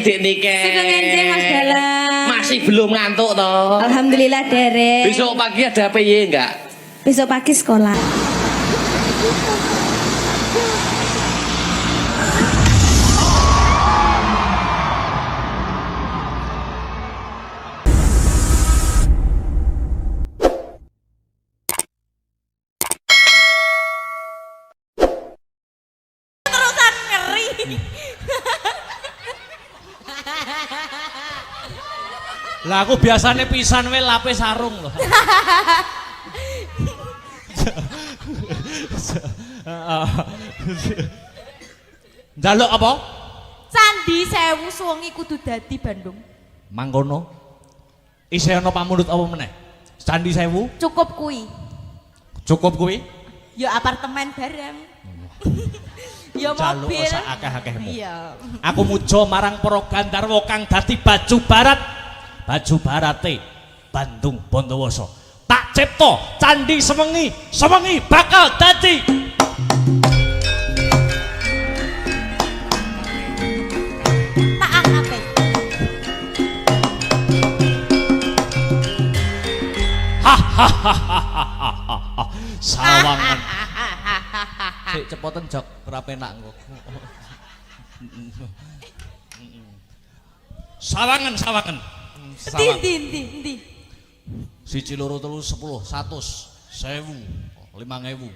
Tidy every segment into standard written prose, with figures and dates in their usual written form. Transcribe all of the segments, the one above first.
Dik Nike. Sugeng enjing Mas Dalang. Masih belum ngantuk toh? Alhamdulillah derek. Besok pagi ada PY enggak? Besok pagi sekolah. Terusan ngeri. Lah aku biasanya pisan we lapis sarung loh. Njaluk apa? Candi Sewu suwengi kudu dadi Bandung. Mangkono. Isih ana pamundhut apa meneh? Candi Sewu Cukup kuwi. cukup kuwi? Ya apartemen bareng. Ya Njaluk mobil. sak akeh-akehmu. Iya. Aku muja marang para Gandharwa kang dadi baju barat. Baju barate Bandung Bondowoso. Tak cipta Candi Sewengi, Sewengi bakal dadi Tak angate. Sawangan. Sik cepoten jok ora penak engko. Sawangan, sawangan. Ndi. Siji loro telu 10 100 1000 5000.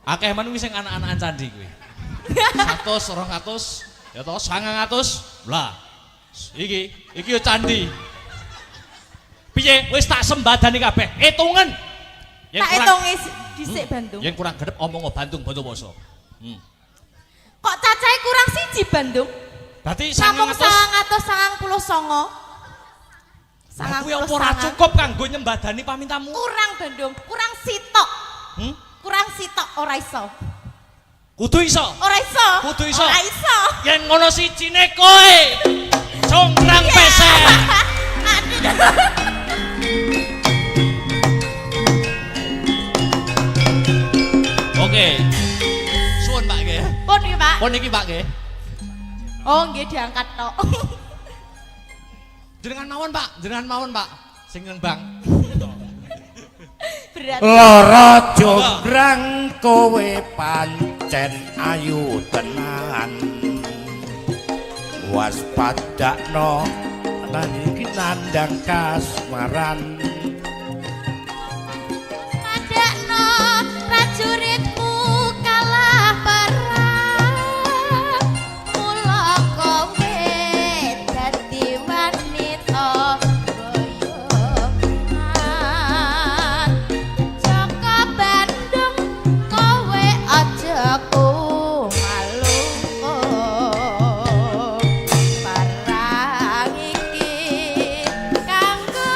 Akeh men kuwi sing anak-anakan candi kuwi. 100 200 ya toh 900. Lah. Iki yo candi. Piye wis tak sembadani kabeh. Hitungan. Tak hitunge dhisik Bandung. Yang kurang gedep omong Bandung Bondowoso. Kok cacahe kurang siji Bandung? Berarti Sampung 900. 999. Kuwi apa ora cukup kanggo nyembadani pamintamu? Kurang Bandung, kurang sitok. Kurang sitok ora iso. Kudu iso. Ora iso. Kudu iso. Ora iso. Yen ngono sijine kowe. Congkrang pesek. Oke. Suwun Pak nggih. Pun iki Pak. Pun iki Pak nggih. Oh nggih diangkat tok. Jenengan mawon Pak. Sing nembang. Berat. Lara jonggrang kowe pancen ayu tenan. Waspadakno nang iki nandang kasmaran. Padakno prajuritmu kalah perang. Mula kowe dadi wanita boyongan. Jaka Bandung kowe aja kumalungku. Parang iki kanggo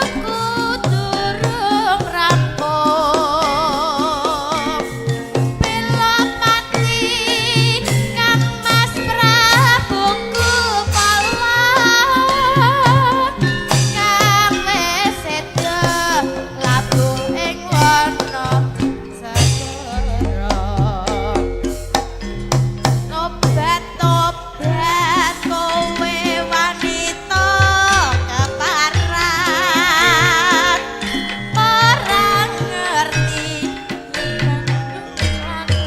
durung rampung. Bela mati Kang Mas Prabu Kupala. Kang wis seda labuh ing wana segara. Tobat kowe wanita keparat. Ora ngerti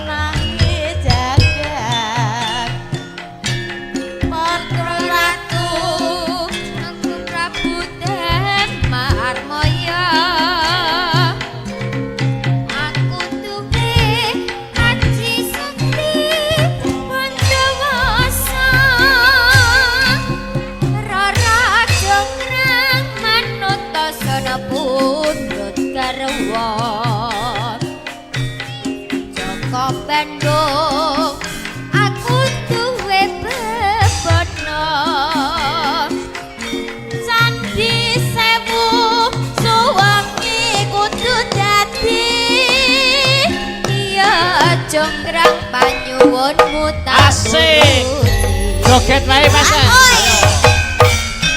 nangi jagat. Para ratu Aku Prabu dan Marmaya. Aku duwe aji sakti Bondowoso. Rara jonggrang manut tasana pundhut garwa. Jaka Bandung aku duwe bebana. Candi Sewu suwengi kudu dadi. Iya jonggrang panyuwunmu tak Asik. Joget wae Mas.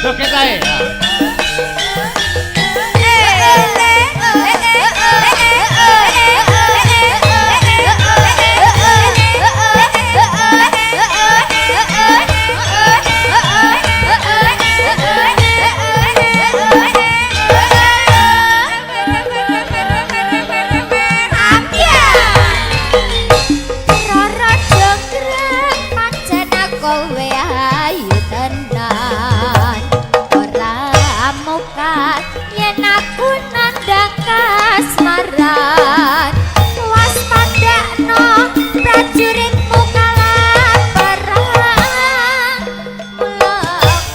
Joget wae. kowe ayu tenan ora mukat yen aku nandang kasmaran waspadakno prajuritmu kalaparan mula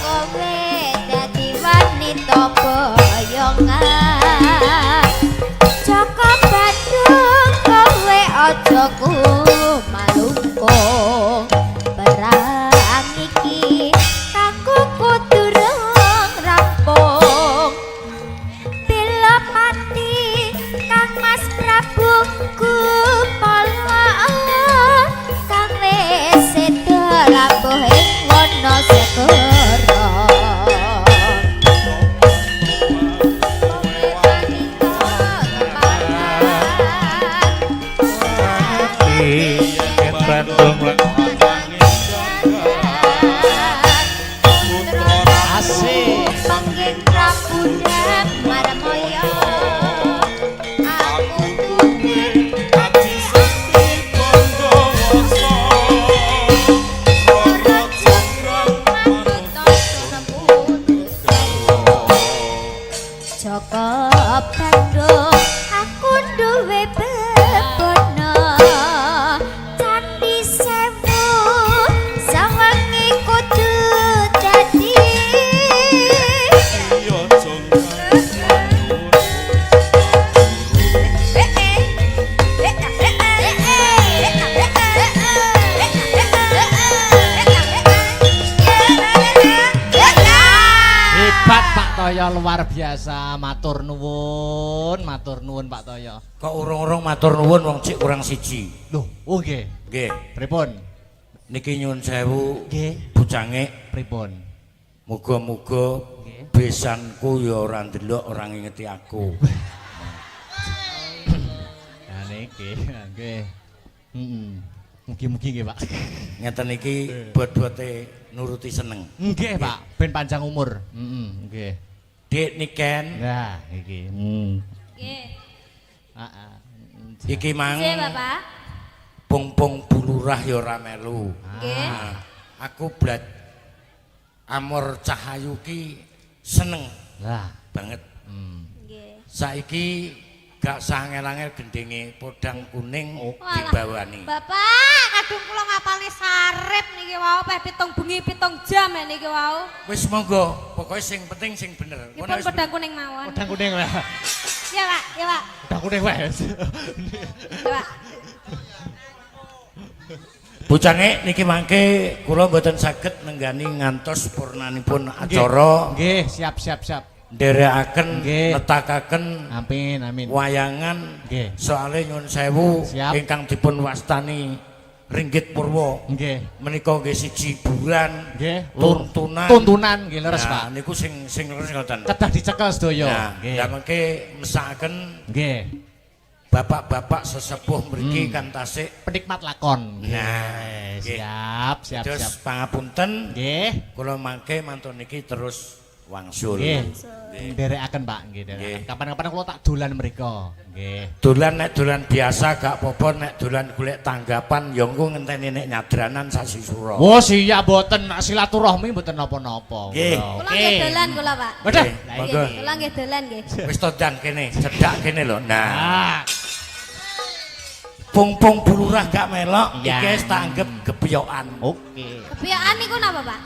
kowe dadi wanita boyongan Joko Bandung kowe aja malungkung perang iki kanggo durung rampung bila mati Kang Mas Prabu Kupala kang wis sedo lambuh ing Wonosekara Bandung Asik. Panggih Prabu Marmoyo aku duwe ati sekti Bondowoso ora jeneng manut Joko Bandung aku duwe bebono Candi Sewu sawengi kudu dadi iya Hebat Pak Toyo luar biasa. Matur nuwun Pak Toyo. kok urung-urung matur nuwun wong cik kurang siji Loh, oh nggih. nggih Pripun? niki nyuwun sewu Nggih. bucange Pripun? muga-muga Nggih. besanku ya ora ndelok ora ngingeti aku Ya niki, nggih. Heeh. Mugi-mugi nggih, Pak. ngeten iki bot-bote nuruti seneng Nggih, Pak. Ben panjang umur. Heeh, nggih. Dik Niken Nah, iki. nggih Heeh. iki mang nggih Bapak pung-pung bulurah ya ora melu nggih Nah, aku blat Amor Cahayu ki seneng Lah. banget nggih saiki gak sangel-angel gendenge podang kuning Walah, dibawani Bapak, kadung kula ngapalne sarip niki wau peh 7 bengi 7 jam niki wau. wis monggo pokoke sing penting sing bener Nipun Ngono wis pedang kuning mawon. Pedang kuning wae. Ya, Pak, ya, Pak. Pedang kuning wae. Ya, Pak. Bucange niki mangke kula mboten saged nenggani ngantos purnanipun acara Nggih, siap. nderekaken Nggih. netakaken Amin, amin. wayangan Nggih. soale nyun sewu Siap. ingkang dipun wastani Ringgit Purwa Nggih. menika nggih siji hiburan Nggih. tuntunan Tuntunan nggih leres, Nah, Pak. niku sing leres ngoten Kedah dicekel sedaya. nah Nggih. mangke mesakaken Nggih. bapak-bapak sesepuh mriki kan tasik Penikmat lakon. Nah, nggih. Siap. terus pangapunten Nggih. kula mangke mantun niki terus wangsul Nggih. Nderekaken, Pak, nggih. Nggih. Kapan-kapan kula tak dolan mriko. Nggih. dolan nek dolan biasa gak apa-apa nek dolan golek tanggapan ya engko ngenteni nek nyadranan sasi sura Oh, siap mboten silaturahmi mboten napa-napa. Nggih. Kula nggih dolan kula, Pak. Waduh. Nggih, Lah, monggo. iki. Kula nggih dolan nggih. wis to ndang kene cedak kene lho nah Ah, pung-pung bulurah gak melok Iya. iki wis tak anggap gebyokan oke. Kebiasaan niku napa, Pak?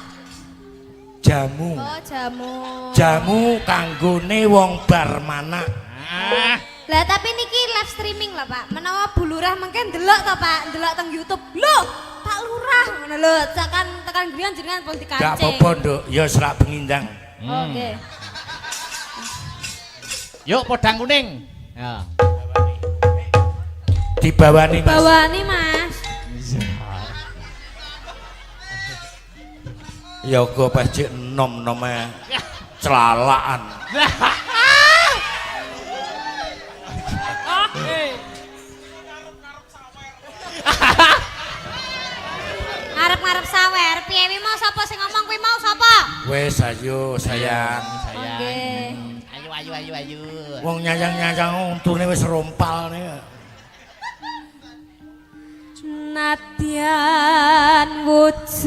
jamu Oh, jamu. jamu kanggone wong bar manak Ah, Lah tapi niki live streaming lah, Pak. Menawa bulurah mengke ndelok to, Pak. Ndelok teng YouTube. Loh, Pak Lurah ngono lho. Tekan griyan jenengan pun dikancing. gak apa-apa nduk ya serak bengindang Oke. Yuk podang kuning. Ya. dibawani Mas Bawani, Mas. ya go pecik nom-nome celalaan Ngarep-ngarep sawer. Piye wi mau sapa sing ngomong kuwi mau sapa? wes ayo sayang Oke. Ayo. wong nyayang-nyayang untune wis rompal nih Nadyan wujud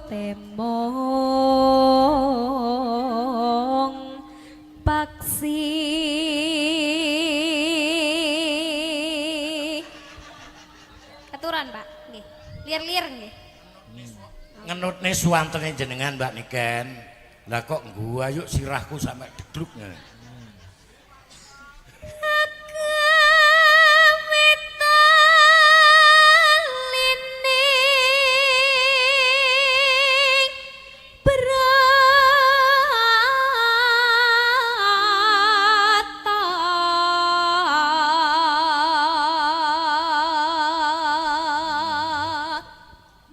temong paksi katuran Pak nggih lir-lir nggih Ngenutne suwantene jenengan Mbak Niken. Lah kok ngguayuk sirahku sampe degluk.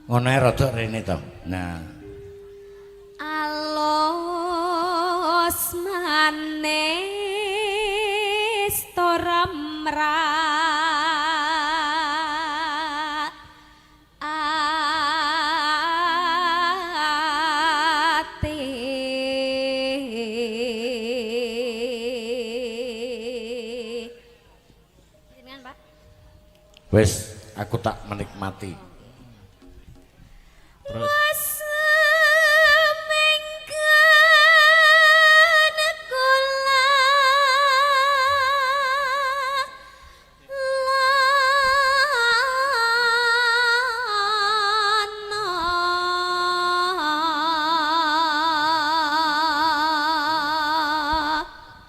Ngono ae rada rene to. Nah. Alos manis toramra ate jenengan Pak Wis aku tak menikmati. Terus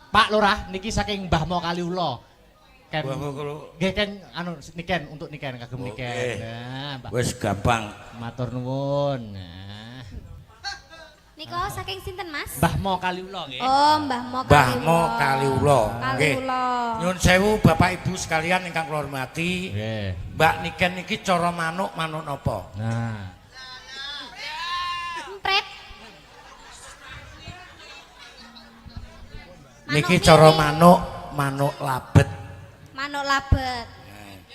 Pak Lurah niki saking Mbah Mo Kaliula. Ken. Mbah Mo Kaliula. Nggih Ken anu niken untuk niken kagem niken. Oke. Nah, Mbah. Wis gampang. Matur nuwun. Nah. Niko saking sinten Mas? Mbah Mo Kaliula nggih. Oh, Mbah Mo Mbah Mo Kaliula. Nggih. Kaliula. Nyuwun sewu Bapak Ibu sekalian ingkang kula hormati. Nggih. Mbak Niken niki cara manuk napa? Nah. Empret. Niki cara manuk labet. Manuk labet.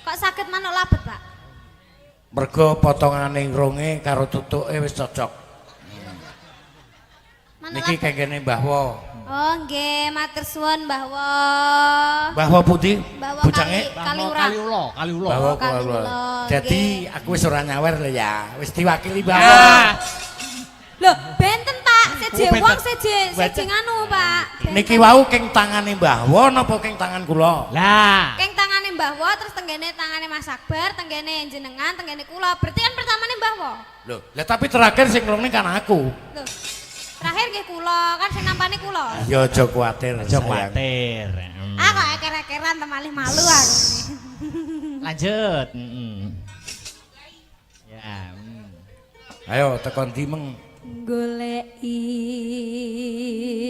Kok saged manuk labet, Pak? Mergo potongane ronge karo tutuke wis cocok. Manuk Niki labet. kengkene Mbah Wo. Oh, nggih, matur suwun Mbah Wo. Mbah Wo pundi? Mbah Wo Bujange? Kaliura. Kaliula. Mbah Wo Kaliula, Kaliula. Dadi aku wis ora nyawer lho ya. Wis diwakili Mbah Wo. Ah. Loh, benten Pak, seje Oh, benten. wong seje nganu Pak. Benten. Niki wau keng tangane Mbah Wo napa keng tangan kula? Lah. Keng tangane Mbah Wo terus tenggene tangane Mas Akbar, tenggene jenengan, tenggene kula. Berarti kan pertamane Mbah Wo. Loh, lah tapi terakhir sing nglongne kan aku. Loh. Terakhir nggih kula, kan sing nampani kula. Ya aja kuwatir, Aja sayang. kuwatir. Ah kok eker-ekeran temalih malu aku. Lanjut. Ya. Ayo tekan ndi meng. Goleki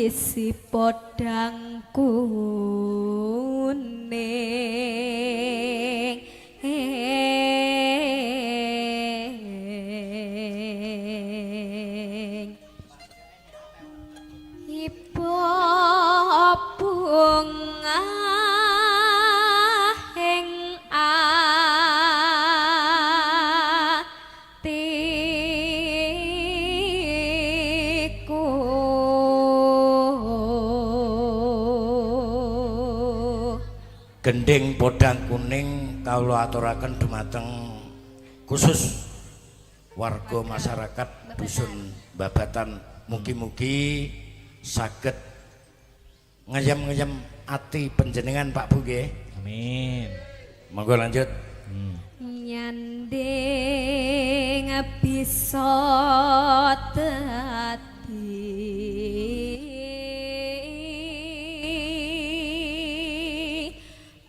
si podang kuning ipo bunga ing atiku Gending podang kuning kawula aturaken dumateng khusus warga masyarakat dusun Babatan. Mugi-mugi saged ngeyem-ngeyem ati panjenengan Pak Bu nggih. Amin. Monggo lanjut. nyanding bisa dadi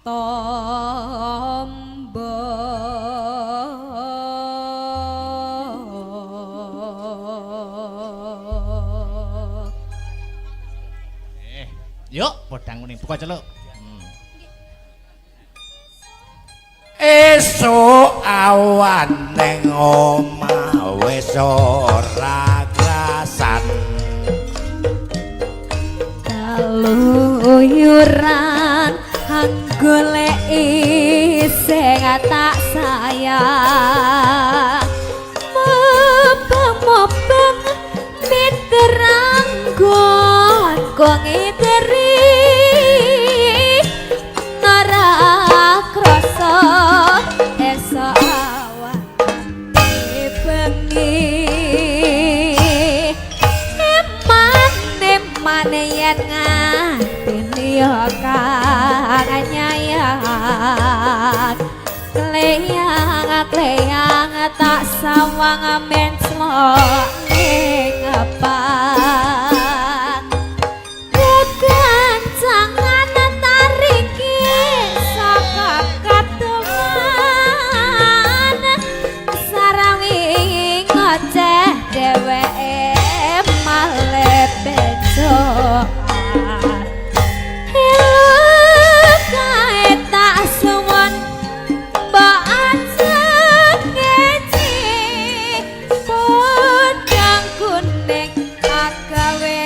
tombo Yuk, podang kuning buka celuk. Esuk awan ning omah wis ora krasan kaluyuran anggoleki sing tak sayang mobang miterang kok ngiteri ora krasa yen nganti yo kang nyayang kleyang tak sawang men slok ning apa kekancangan tariki saka katungan sarawi ngoceh dheweke male becokan kae tak suwun mbok ajeng ngeci podang kuning agawe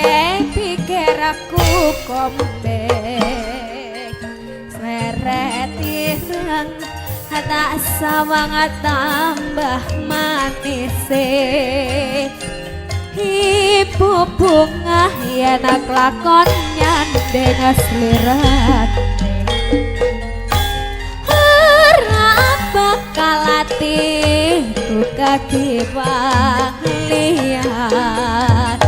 pikir aku kombeng seret ireng tak sawang tambah manise ibu bunga yen lakon nyandeng slirat ora bakal atiku kakiwang liyan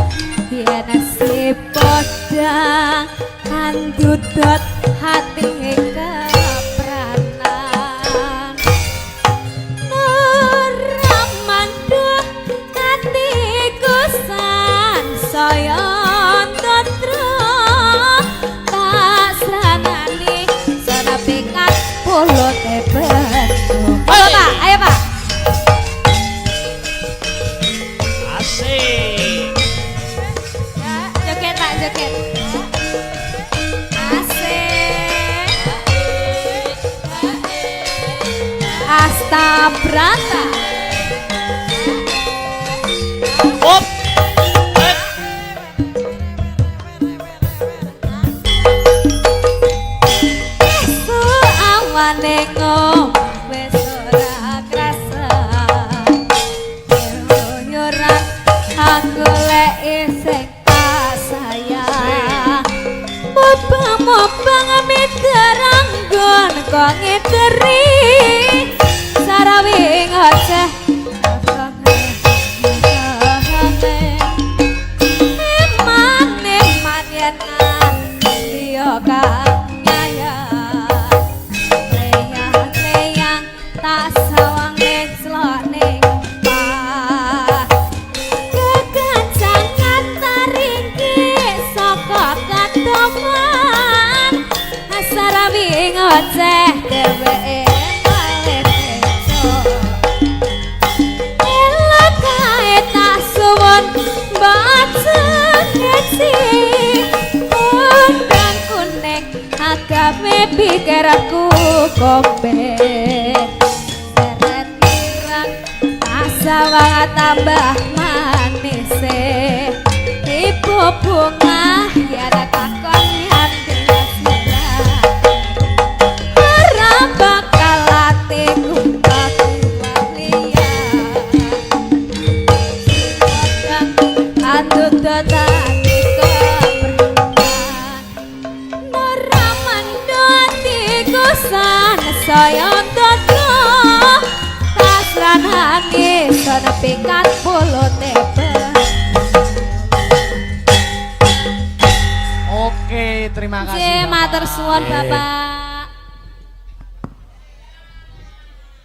yen si podang andudot hati kepranan ora manduh hatiku sansaya tatra tak sranani sana pikat pulo teben ayo Pak ayo Pak Asik. joget Pak joget asik Asta Brata Op. Su awane ngom wis ora krasa Yoran aku lek isih sayang Mubang miterang gon kok ngiteri sarawi ngoceh Eman yen nganti yo kang nyayang kleyang tak sawang slok ning pah kekancangan taringki saka katongan sarawi ngoceh dheweke malih beco elok kae tak suwun mbajeng ngeci undang kuning agawe pikirku kombe seret ireng asawang tambah manise ibu bunga yen kakon hati ora bakal atiku kakiwang liyan andut dadi keberkahan ora mandatiku sansaya tatra tasran hangis ana pikat pulo teben Oke, terima kasih. Nggih, Bapak. matur suwun Bapak.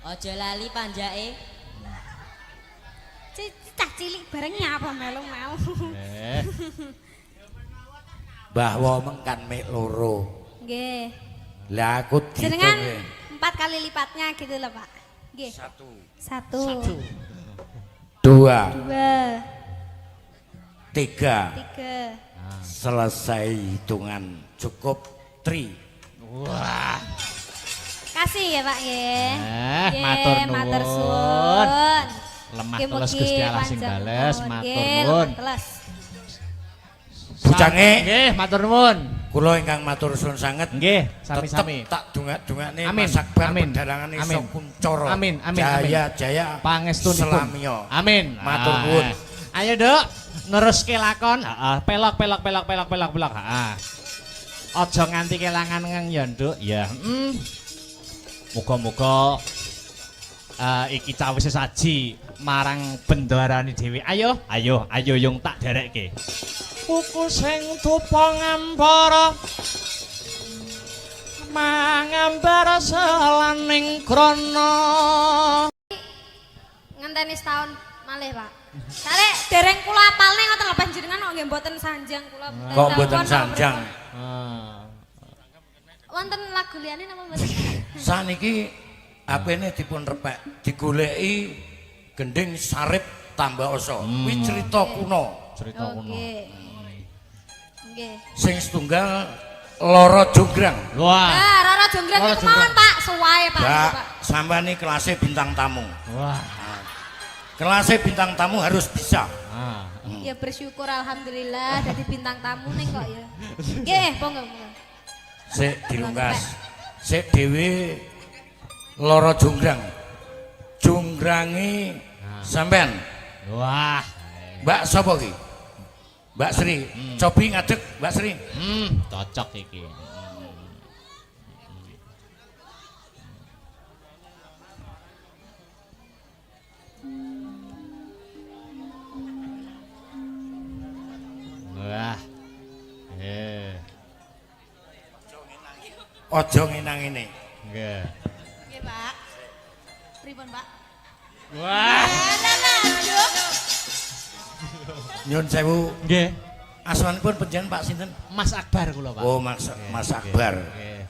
Ojo lali panjake. Cicah cilik bareng nyapa melu-melu. Mbah Womeng kan mek loro. Nggih. Lah aku Jenengan dihitung 4 kali lipatnya gitu loh Pak. Nggih. 1 2 2 3 3 selesai hitungan cukup 3. Wah. Kasih ya Pak nggih. Nggih, matur matur nuwun. suwun. Lemah Nggih, teles mugi Gusti Allah sing panjang bales, umur. matur Nggih, nuwun. lemah teles. Bujange Nggih, matur nuwun. kula ingkang matur suwun sanget. Nggih, Tetep sami-sami. tak dongak-dongakne Amin, Mas Akbar amin, pedalangan amin. iso kuncoro. Amin, amin, Jaya Pangestunipun. Selamiyo. Amin. Matur Ah. nuwun. Ayo, Dok. Neruske lakon. Heeh, pelok. Heeh. Aja nganti kelangan ngeng ya, Nduk. Ya. Muga-muga iki cawise saji marang bendarane dhewe. Ayo yung tak derekke. Buku sing tupa ngambara mangambara selaning krana. Ngenteni setahun malih, Pak. Sare dereng kula apalne ngoten lho panjenengan kok nggih mboten sanjang kula. Kok mboten sanjang? Wonten lagu liyane napa mboten? Saniki apene dipun repek, digoleki gending sarip tambah asa. Kuwi cerita kuno. Cerita kuno. Nggih. Sing setunggal Loro Jonggrang. Wah. Ah, Rara Jonggrang niku mawon, Pak. Suwae, Pak. Mbak, sampean iki kelasnya bintang tamu. Wah. Kelasnya bintang tamu harus bisa. Ya bersyukur alhamdulillah dadi bintang tamu ning kok ya. Nggih, monggo. Sik dilungkas. Sik dhewe Loro Jonggrang. Jonggrange sampean. Wah. Mbak sapa ki? Mbak Sri. Cobi ngadeg Mbak Sri. Cocok iki. Wah. Aja ngenang ngene. Nggih. Nggih, Pak. Pripun, Pak? Wah. Nyun sewu. Nggih. Asmanipun panjenengan Pak sinten? Mas Akbar kula, Pak. Oh, Mas Akbar. Nggih.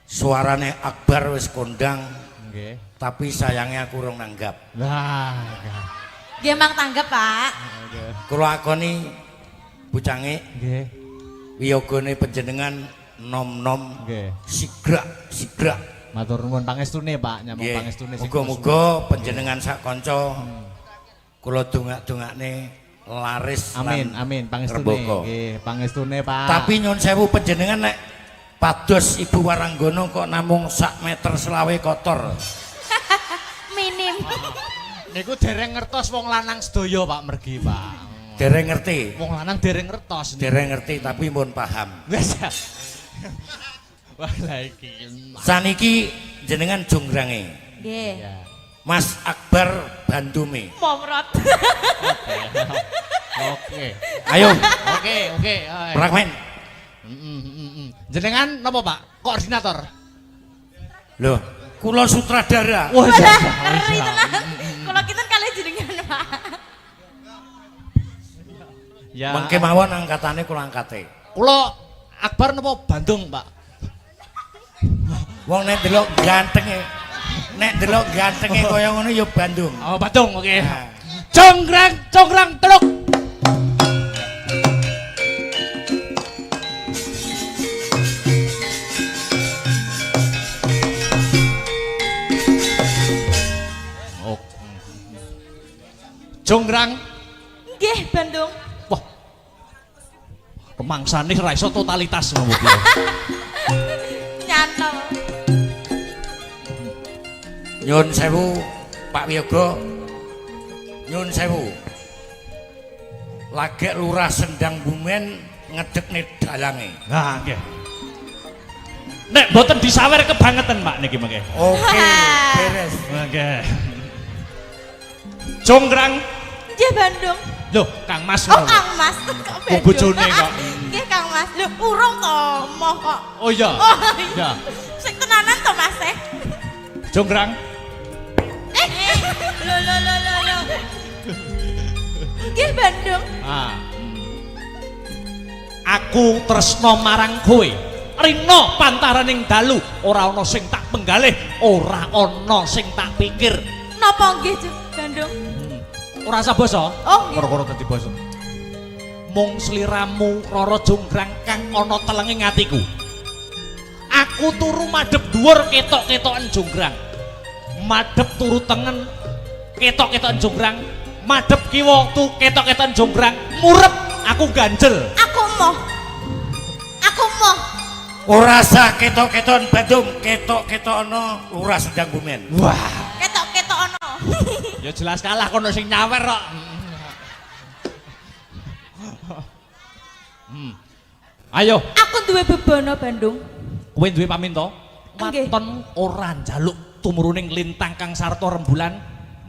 Suarane Akbar wis kondang, Nggih. tapi sayangnya aku urung nanggap. Lah. Nggih, mang tanggap, Pak. Nggih. Kula akoni bucange Nggih. wiyogane panjenengan nom-nom Nggih. sigrak. Matur nuwun pangestune, Pak. Nyambung Nggih. pangestune sing Muga-muga panjenengan sak kanca kula dongak-dongakne laris amin, lan amin, pangestune. rembaka. Nggih, pangestune, Pak. Tapi nyun sewu panjenengan nek pados Ibu Waranggono kok namung sak meter selawe kotor. Minim. Niku dereng ngertos wong lanang sedaya, Pak, mergi, Pak. Dereng ngerti. Wong lanang dereng ngertos. Dereng ngerti tapi pun paham. Wes. Wah, la iki. Saniki jenengan jonggrange. Nggih. Ya. Mas Akbar Bandume. Pomrot. Oke. Ayo, Oke. prakmen. Jenengan napa, Pak? Koordinator. Loh, kula sutradara. Wah, Kalau kita kali jenengan, Pak. ya. Mengke mawon angkatane kula angkate. Kula Akbar napa Bandung, Pak? Wong nek delok gantenge kaya ngono ya Bandung. Oh, Bandung, oke. Nah. Conggrang teluk. Oh. Jonggrang. Nggih, Bandung. Wah. Kemangsane ra iso totalitas ngono piye. Nyantol. Nyun sewu Pak Wiyoga. Nyun sewu. Lagek Lurah Sendang Bumen ngedekne dalange. Nah, nggih. Nek mboten disawer kebangetan, Pak, niki mengke. Oke, beres. Nggih. Jonggrang. Nggih, Bandung. Loh, Kang Mas. Oh, Kang Mas. Kok Oh, bojone kok. Nggih, Kang Mas. Lho, urung to, moh kok. Oh iya. Oh, Iya. Sing tenanan to, Mas. Jonggrang. Lho. Nggih, Bandung. Ah. Aku tresno marang kowe. Rina pantaraning dalu, ora ana sing tak penggalih, ora ana sing tak pikir. Napa nggih, Bandung? Ora usah basa. Oh, nggih. Karo-karo dadi basa. Mung sliramu Rara Jonggrang kang ana telenging atiku. Aku turu madhep dhuwur ketok-ketokan Jonggrang. Madhep turu tengen ketok-ketokan Jonggrang. Madhep kiwa tu ketok-ketokan Jonggrang. Murep aku ganjel. Aku moh. Ora sah ketok-ketokan Bandung, ketok-ketokno Lurah Sendang Bumen. Wah. Ketok ono. Ya jelas kalah kono sing nyawer kok. Ayo, Aku duwe bebono, Bandung. kowe duwe paminta? Nggih. Waton ora njaluk tumuruning lintang kang sarta rembulan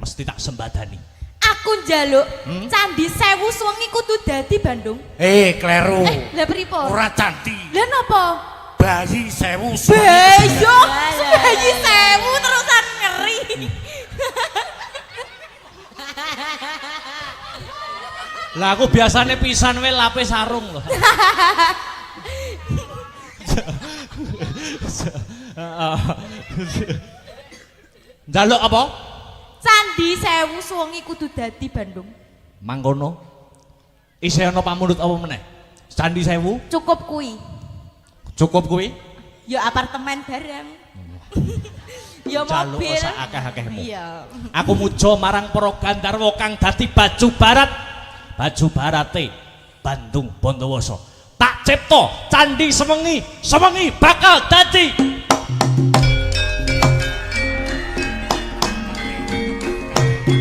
mesti tak sembadani. Aku Aku njaluk Candi Sewu Suwengi kudu dadi Bandung. Kleru. Lah pripun? Ora candi. Lah napa? Bayi sewu Beyo. Bayi sewu terusan ngeri. Lah aku biasane pisan wae lapis sarung loh. Njaluk apa? Candi Sewu Suwengi kudu dadi Bandung. Mangkono. Isih ana pamundhut apa meneh? Candi Sewu Cukup kuwi. cukup kuwi? Ya apartemen bareng. Ya Njaluk mobil. sak akeh-akehmu. Iya. Aku muja marang para Gandharwa kang dadi baju barat. Baju barate Bandung Bondowoso. Tak cipta Candi Sewengi, Sewengi bakal dadi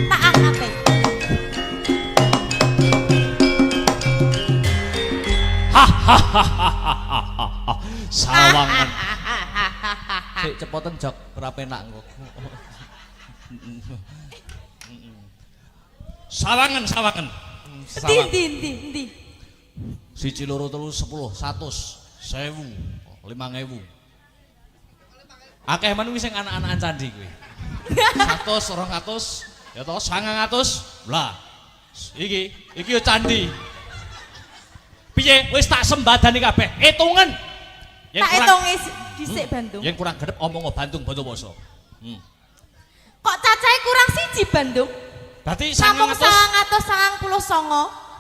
Tak angate. Sawangan. Sik cepoten jok ora penak kok. Sawangan, sawangan. Ndi. Siji loro telu 10 100 1000 5000. Akeh men wis sing anak-anakan candi kuwi. 100 200 ya toh 900. Lah. Iki yo candi. Piye wis tak sembadani kabeh. Hitungan. Tak hitunge dhisik Bandung. Yang kurang gedep omong Bandung Bondowoso. Kok cacahe kurang siji Bandung? Berarti Sampung 900. 999.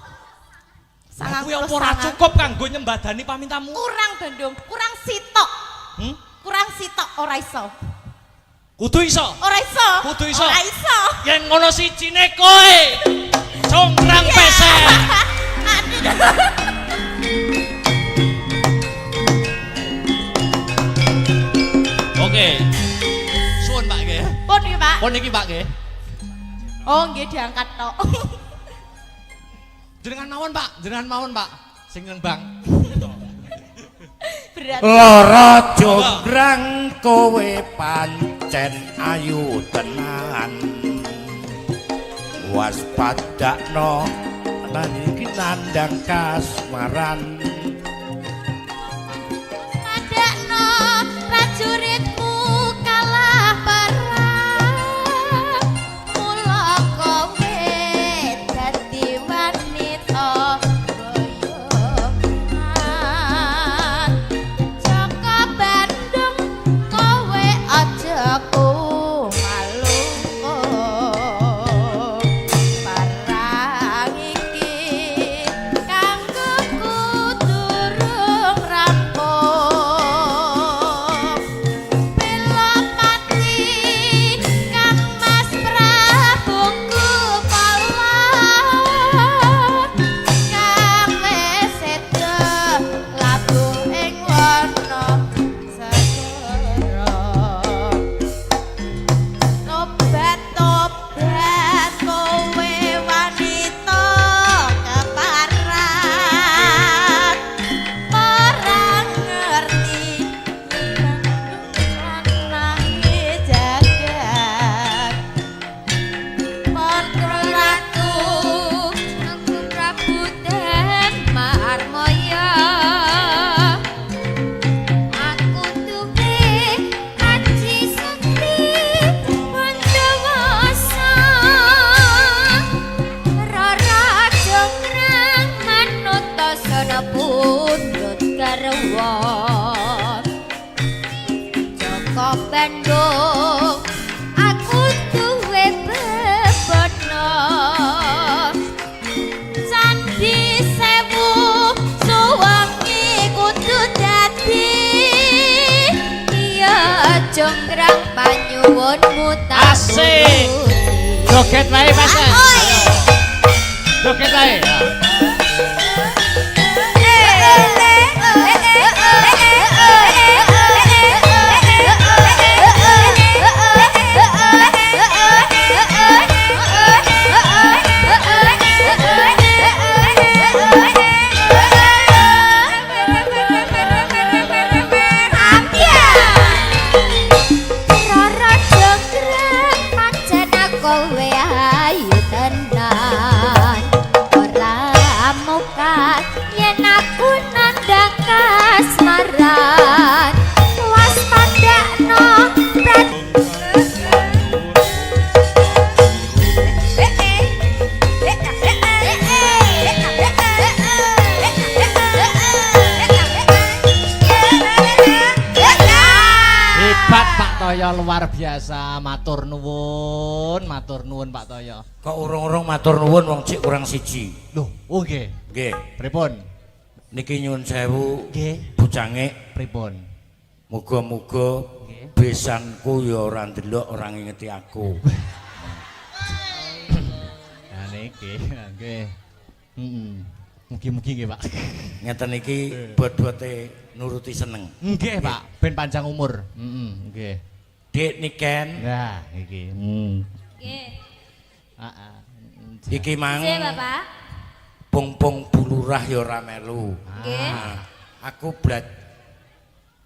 Kuwi apa ora cukup kanggo nyembadani pamintamu? Kurang Bandung, kurang sitok. Kurang sitok ora iso. Kudu iso. Ora iso. Kudu iso. Ora iso. Yen ngono sijine kowe. Congkrang peser. Oke. Suwun Pak nggih. Pun nggih, Pak. Pun iki Pak nggih. Oh, nggih diangkat tok. Jenengan mawon Pak. Sing nembang. Berat. Lara jograng kowe pancen ayu tenan. Waspadakno lan iki nandang kasmaran. Padakno prajuritmu kalah perang. Mula kowe dadi wanita boyongan. Jaka Bandung kowe aja kumalungko. Parang iki kanggo kudurung rampung. Bela mati Kang Mas Prabu Kupala. Kang wis seda labuh ing wana segara. Tobat kowe wanita keparat. Ora ngerti nangis jagat. Ratu aku Prabu Marmaya. Aku duwe aji sakti Bondowoso. Rara jonggrang manut tasana pundhut garwa. Jaka Bandung aku duwe bebana. Candi Sewu Suwengi kudu dadi. Iya jonggrang panyuwunmu tak Asik. Joget wae Mas. Joget wae. Rara jonggrang pancen kowe ayu tenan. Toyo luar biasa, matur nuwun Pak Toyo. Kok urung-urung matur nuwun wong cik kurang siji. Loh, oh nggih. Nggih. Pripun? Niki nyuwun sewu. Nggih. Bujange Pripun? muga-muga besanku ya ora ndelok ora ngingeti aku. Nah niki, nggih. Mugi-mugi nggih, Pak. Ngeten iki bot-bote nuruti seneng. Nggih, Pak, ben panjang umur. Nggih. Dik Niken. Nah, iki. Nggih. Heeh. Iki mang Nggih, Bapak. pung-pung bulurah ya ora melu. Nggih. Aku blat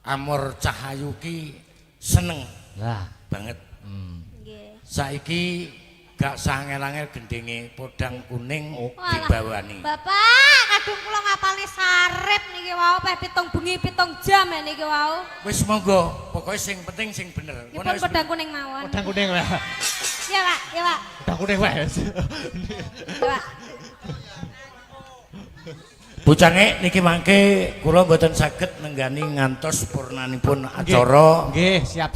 Amor Cahayu ki seneng Lah, banget. Nggih. Saiki gak sangel-angel gendenge podang kuning Walah, dibawani. Bapak, kadung kula ngapalne sarip niki wau peh 7 bengi 7 jam ya niki wau. Wis monggo, pokoke sing penting sing bener. Nipun pedang kuning mawon. pedang kuning lah. Iya, Pak. Iya, Pak. Pedang kuning wes. Iya, Pak. Bucange niki mangke kula mboten saged nenggani ngantos purnanipun acara. Nggih, siap.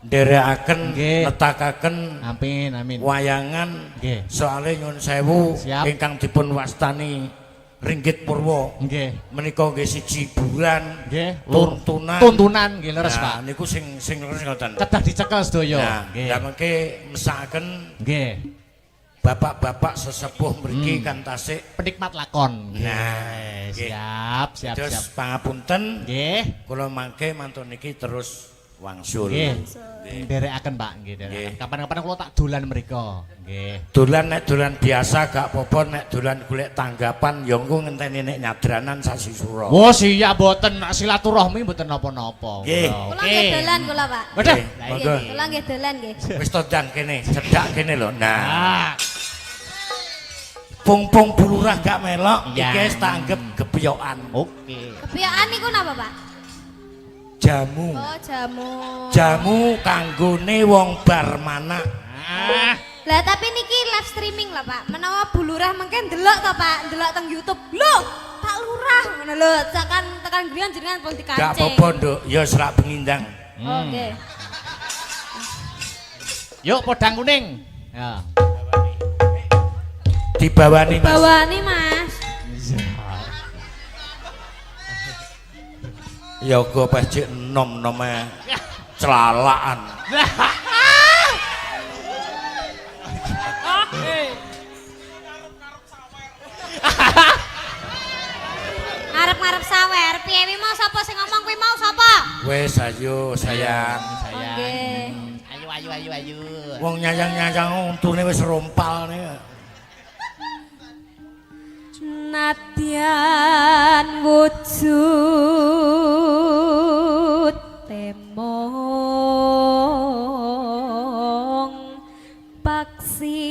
Nderekaken Nggih. netakaken Amin. wayangan Nggih. soale nyuwun sewu Siap. ingkang dipun wastani Ringgit Purwa Nggih. menika nggih siji hiburan Nggih. tuntunan Nggih leres, Nah, Pak. niku sing leres ngoten. Kedah dicekel sedaya. Nah, Nggih. mangke mesakaken Nggih. bapak-bapak sesepuh mriki kan tasik. Penikmat lakon. Nggih. Nah, nggih. Siap. Terus pangapunten Nggih. kula mangke mantun niki terus wangsul. Nggih. Nderekaken, Pak. Nggih, nderekaken. Kapan-kapan kula tak dolan mriko. Nggih. Dolan nek dolan biasa gak apa-apa, nek dolan golek tanggapan ya engko ngenteni nek nyadranan sasi sura. Oh, siap mboten silaturahmi mboten napa-napa. Nggih. Kula nggih dolan kula, Pak. Waduh. Nggih, Nggih, monggo. kula nggih dolan nggih. Wis to ndang kene, cedak kene lho. Nah, Ah, pung-pung bulurah gak melok, Ya. iki wis tak anggap gepiyokan. oke. Kebiasaan niku napa, Pak? Jamu. Oh, jamu. Jamu kanggone wong bar manak. Ah, Lah tapi niki live streaming lah, Pak. Menawa bulurah mengke ndelok to, Pak. Ndelok teng YouTube. Loh, Pak Lurah ngono lho. Tekan griyan jenengan pun dikancing. Gak apa-apa, Nduk. Ya serak pengindang. Oke. yuk podang kuning. Ya. Dibawani Mas. Bawani, Mas. Ya go pecik nom-nome celalaan. Ngarep-ngarep sawer. Piye wi mau sapa sing ngomong kuwi mau sapa? Wes ayo sayang. Oke. Ayo. Wong nyayang-nyayang untune wis rompal nih. Nadyan wujud temong paksi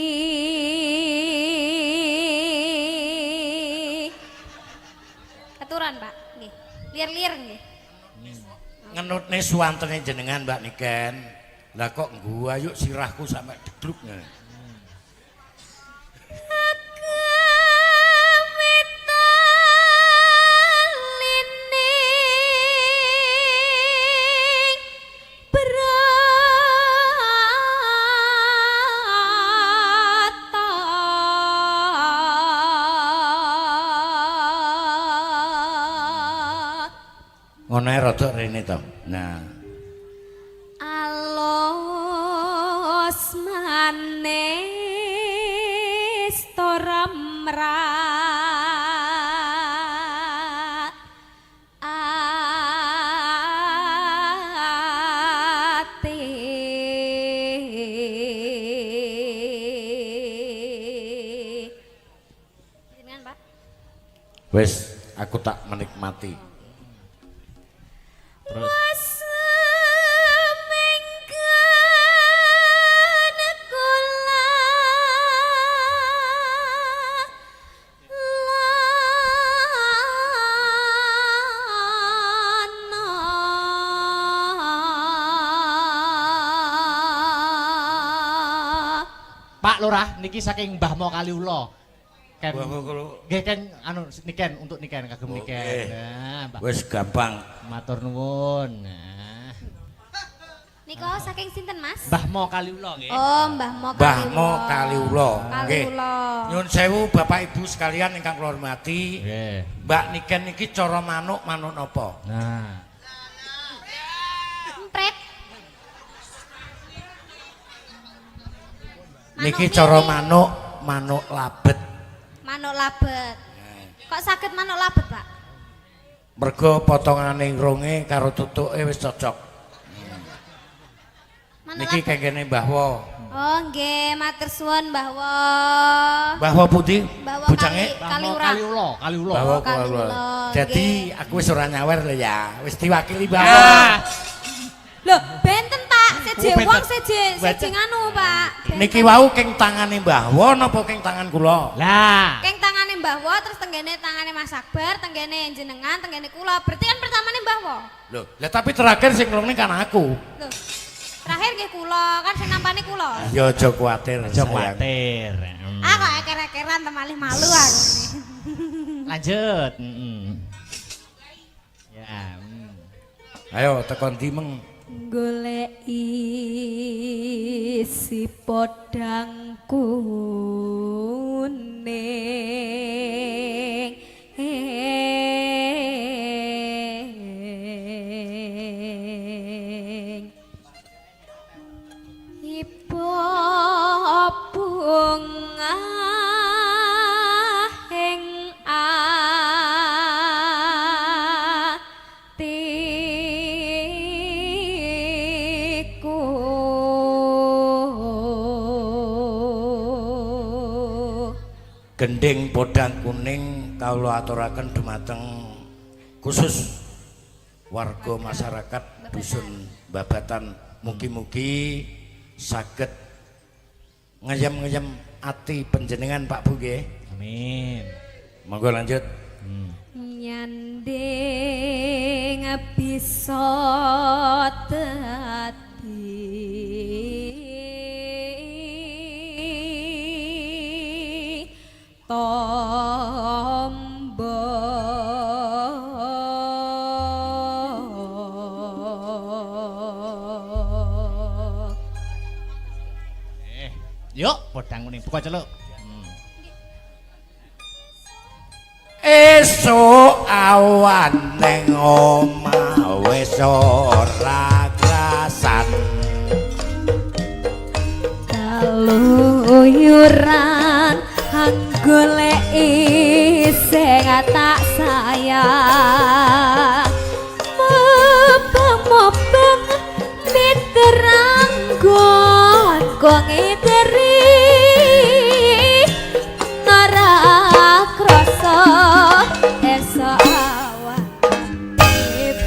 aturan, Pak. Nggih. Lir-lir nggih. Ngenutne suwantene jenengan Mbak Niken. Lah kok ngguayuk sirahku sampe degluk. Ngono ae rada rene to. Nah, Alos manis toramrat ate jenengan, Pak. wis aku tak menikmati. Terus Pak Lurah niki saking Mbah Mo Kaliula. Ken. Wah, kalau Nggih Ken anu niken untuk niken kagem Oke. niken. Nah, Mbak. wis gampang. Matur nuwun. Nah. Niko saking sinten Mas? Mbah Mo Kaliula nggih. Oh, Mbah Mo Mbah Mo Kaliula. Nggih. Kaliula. Nyuwun sewu Bapak Ibu sekalian ingkang kula hormati. Nggih. Mbak Niken niki cara manuk napa? Nah. Empret. Niki cara manuk labet. Manuk labet. Kok saged manuk labet, Pak? Mergo potongane ronge karo tutuke wis cocok. Manuk Niki labet. kengkene Mbah Wo. Oh, nggih, matur suwun Mbah Wo. Mbah Wo pundi? Mbah Wo Bucange? Kaliurah. Kaliula. Mbah Wo Kaliula. Kaliula. Jadi aku wis ora nyawer lho ya. Wis diwakili Mbah Wo. Ah. Loh, benten Pak, seje Oh, benten. wong seje nganu Pak. Benten. Niki wau keng tangane Mbah Wo napa keng tangan kula? Lah. Keng tangane Mbah Wo, terus tenggene tangane Mas Akbar, tenggene jenengan, tenggene kula. Berarti kan pertamane Mbah Wo. Loh, lah tapi terakhir sing ngrungne kan aku. Loh. Terakhir nggih kula, kan sing nampani kula. Ya aja kuwatir Aja sayang. kuwatir. Ah kok eker-ekeran temalih malu aku ini. Lanjut. Ya. Ayo tekan dimeng. Goleki si podang kuning. Ibu bunga ing atiku. Gending podang kuning kawula aturaken dumateng khusus warga masyarakat dusun Babatan, mugi-mugi saged ngeyem-ngeyem ati panjenengan Pak Bu nggih. Amin. Monggo lanjut. Nyanding bisa dadi tombo Yuk, podang kuning buka celuk. Esuk awan ning omah wis ora krasan. kaluyuran anggoleki sing tak sayang mobong miterang gon ngiteri ora krasa esok awan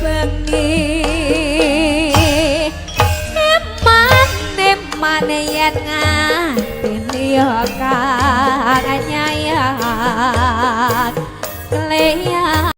bengi eman yen nganti yo kang nyayang kleya